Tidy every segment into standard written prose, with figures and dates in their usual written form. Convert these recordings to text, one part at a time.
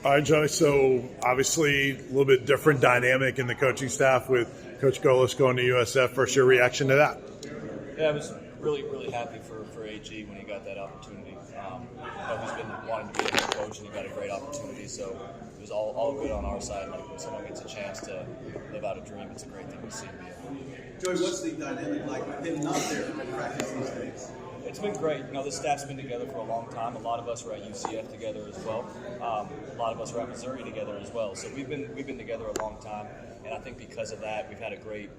All right, Joey. So obviously a little bit different dynamic in the coaching staff with Coach Golis going to USF. First, your reaction to that? Yeah, I was really happy for AG when he got that opportunity. He's been wanting to be a head coach, and he got a great opportunity. So it was all good on our side. Like when someone gets a chance to live out a dream, it's a great thing to see. Joey, what's the dynamic like with him not there in practice these days? It's been great. This staff's been together for a long time. A lot of us were at UCF together as well. A lot of us were at Missouri together as well. So we've been together a long time, and I think because of that, we've had a great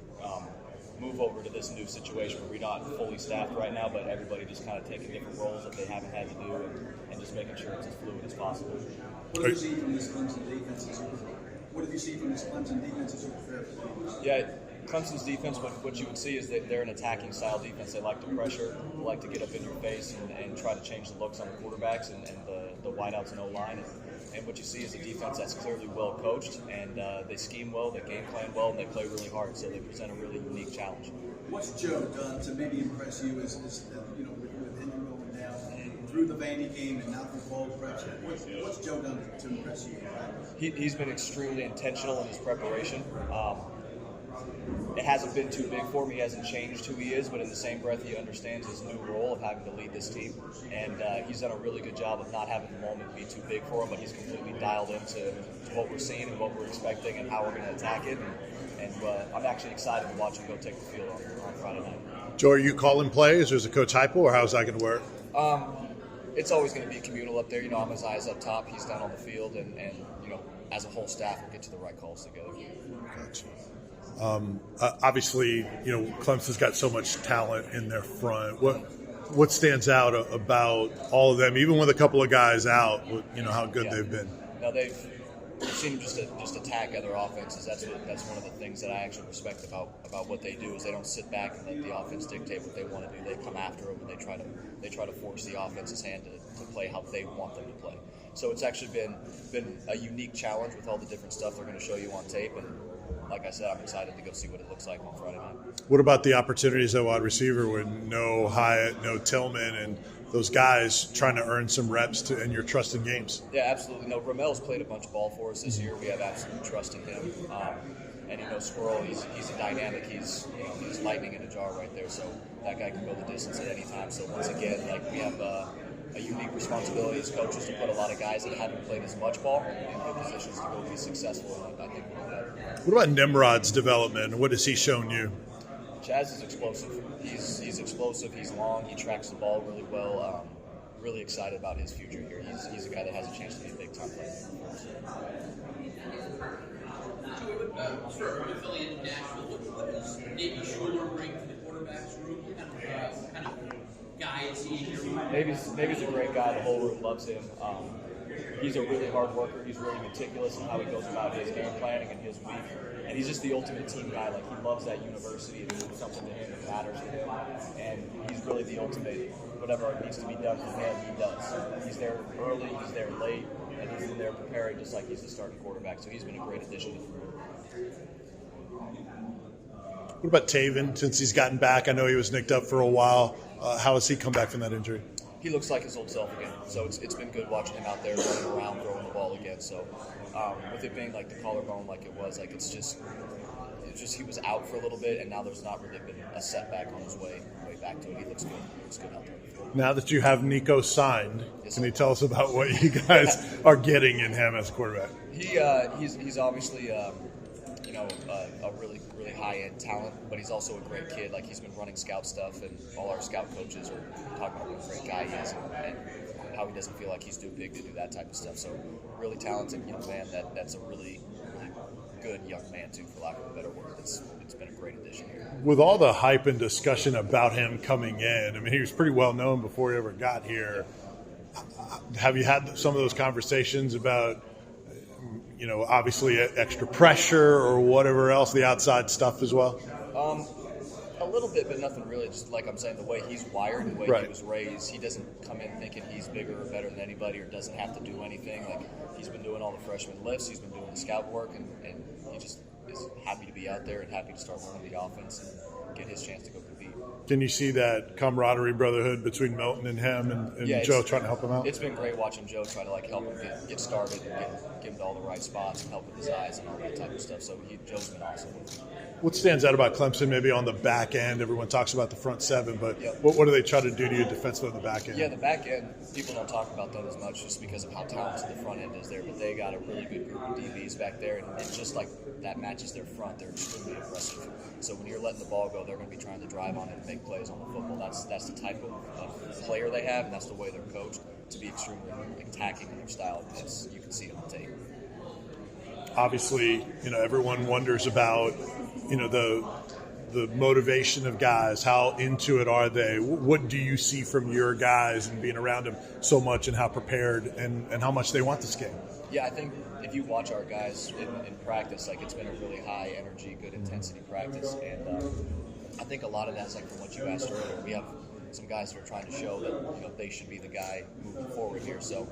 move over to this new situation where we're not fully staffed right now, but everybody just kind of taking different roles that they haven't had to do, and just making sure it's as fluid as possible. What have you seen from this Clemson defense? What have you seen from this Clemson defense as you prepare for the Yeah. Clemson's defense, what you would see is that they're an attacking style defense. They like to pressure, they like to get up in your face and try to change the looks on the quarterbacks and the wideouts and O-line. And what you see is a defense that's clearly well coached, and they scheme well, they game plan well, and they play really hard. So they present a really unique challenge. What's Joe done to maybe impress you as with him going down through the Vandy game and now through ball pressure? What's Joe done to impress you? He's been extremely intentional in his preparation. It hasn't been too big for him. He hasn't changed who he is, but in the same breath, he understands his new role of having to lead this team. And he's done a really good job of not having the moment be too big for him, but he's completely dialed into what we're seeing and what we're expecting and how we're going to attack it. And I'm actually excited to watch him go take the field on Friday night. Joe, are you calling plays, or is it Coach Heupel, or how's that going to work? It's always going to be communal up there. I'm his eyes up top. He's down on the field, and as a whole staff, we'll get to the right calls together. Gotcha. Obviously, Clemson's got so much talent in their front. What stands out about all of them, even with a couple of guys out? How good they've been. No, we've seen them just attack other offenses. That's one of the things that I actually respect about what they do is they don't sit back and let the offense dictate what they want to do. They come after them and they try to force the offense's hand to play how they want them to play. So it's actually been a unique challenge with all the different stuff they're going to show you on tape. And like I said, I'm excited to go see what it looks like on Friday night. What about the opportunities at wide receiver with no Hyatt, no Tillman, and those guys trying to earn some reps and your trust in games? Yeah, absolutely. No, Romel's played a bunch of ball for us this year. We have absolute trust in him. And Squirrel, he's a dynamic. He's lightning in a jar right there. So that guy can go the distance at any time. So once again, we have a unique responsibility as coaches to put a lot of guys that haven't played as much ball in good positions to go be successful. And I think we'll do that. What about Nimrod's development? What has he shown you? Chaz is explosive. He's explosive. He's long. He tracks the ball really well. Really excited about his future here. He's a guy that has a chance to be a big-time player. For an affiliate in Nashville, what does Navy Schuler bring to the quarterback's room? What kind of guy is he in your room? Navy's a great guy. The whole room loves him. He's a really hard worker. He's really meticulous in how he goes about his game planning and his week. And he's just the ultimate team guy. He loves that university. It means something to him. It matters to him. And he's really the ultimate. Whatever needs to be done for him, he does. He's there early. He's there late. And he's in there preparing just like he's the starting quarterback. So he's been a great addition to the group. What about Taven, since he's gotten back? I know he was nicked up for a while. How has he come back from that injury? He looks like his old self again. So it's been good watching him out there running around, throwing the ball again. So with it being the collarbone like it was, it's just he was out for a little bit, and now there's not really been a setback on his way back to it. He looks good. He looks good out there. Now that you have Nico signed, can you tell us about what you guys are getting in him as a quarterback? He's obviously a really high-end talent, but he's also a great kid. He's been running scout stuff, and all our scout coaches are talking about what a great guy he is and how he doesn't feel like he's too big to do that type of stuff. So really talented young man that's a really good young man too, for lack of a better word. It's been a great addition here. With all the hype and discussion about him coming in, he was pretty well known before he ever got here. Have you had some of those conversations about, obviously extra pressure or whatever else, the outside stuff as well? A little bit, but nothing really. Just like I'm saying, the way he's wired, the way he was raised, he doesn't come in thinking he's bigger or better than anybody or doesn't have to do anything. He's been doing all the freshman lifts, he's been doing the scout work, and he just is happy to be out there and happy to start learning the offense get his chance to go compete. Can you see that camaraderie, brotherhood between Milton and him and Yeah, Joe trying to help him out? It's been great watching Joe try to like help him get started and get him to all the right spots and help with his eyes and all that type of stuff. So Joe's been awesome. What stands out about Clemson maybe on the back end? Everyone talks about the front seven, but Yep. what do they try to do to you defensively on the back end? Yeah, the back end, people don't talk about them as much just because of how talented the front end is there, but they got a really good group of DBs back there, and just like that matches their front, they're extremely aggressive. So when you're letting the ball go, they're going to be trying to drive on it and make plays on the football. That's the type of player they have, and that's the way they're coached to be extremely attacking in their style. You can see it on tape. Obviously, everyone wonders about, the motivation of guys. How into it are they? What do you see from your guys and being around them so much, and how prepared and how much they want this game? Yeah, I think if you watch our guys in practice, like it's been a really high energy, good intensity practice, and I think a lot of that's like from what you asked earlier. We have some guys that are trying to show that they should be the guy moving forward here. So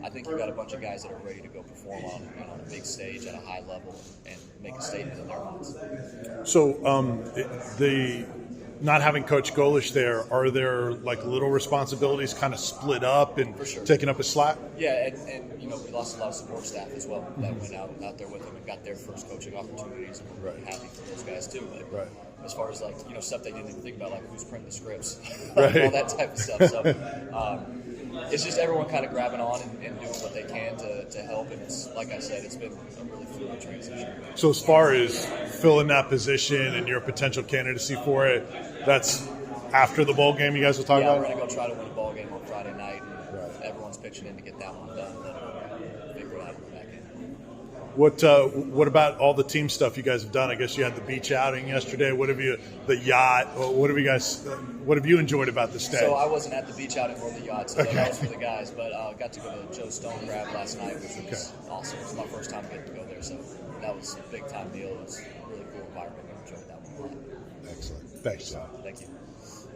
I think you've got a bunch of guys that are ready to go perform on a big stage at a high level and make a statement in their minds. So the not having Coach Golish there, are there like little responsibilities kind of split up and For sure. taking up a slack? Yeah, and we lost a lot of support staff as well that went out there with them and got their first coaching opportunities, and we're really happy for those guys too. But Right. as far as stuff they didn't even think about, like who's printing the scripts, Right. all that type of stuff. So it's just everyone kind of grabbing on and doing what they can to help. And it's like I said, it's been a really fluid transition. So as far as filling that position and your potential candidacy for it, that's after the bowl game you guys will talk Yeah, about? we're gonna go try to win a ball game on Friday night. And Right. everyone's pitching in to get that one done. Then we'll figure it out on the back end. What about all the team stuff you guys have done? I guess you had the beach outing yesterday. The yacht? What have you enjoyed about this day? So I wasn't at the beach outing or the yacht, so that was for the guys. But got to go to Joe Stone Grab last night, which was awesome. It was my first time getting to go there, so that was a big time deal. It was a really cool environment. I enjoyed that one a lot. Excellent. Thanks, John.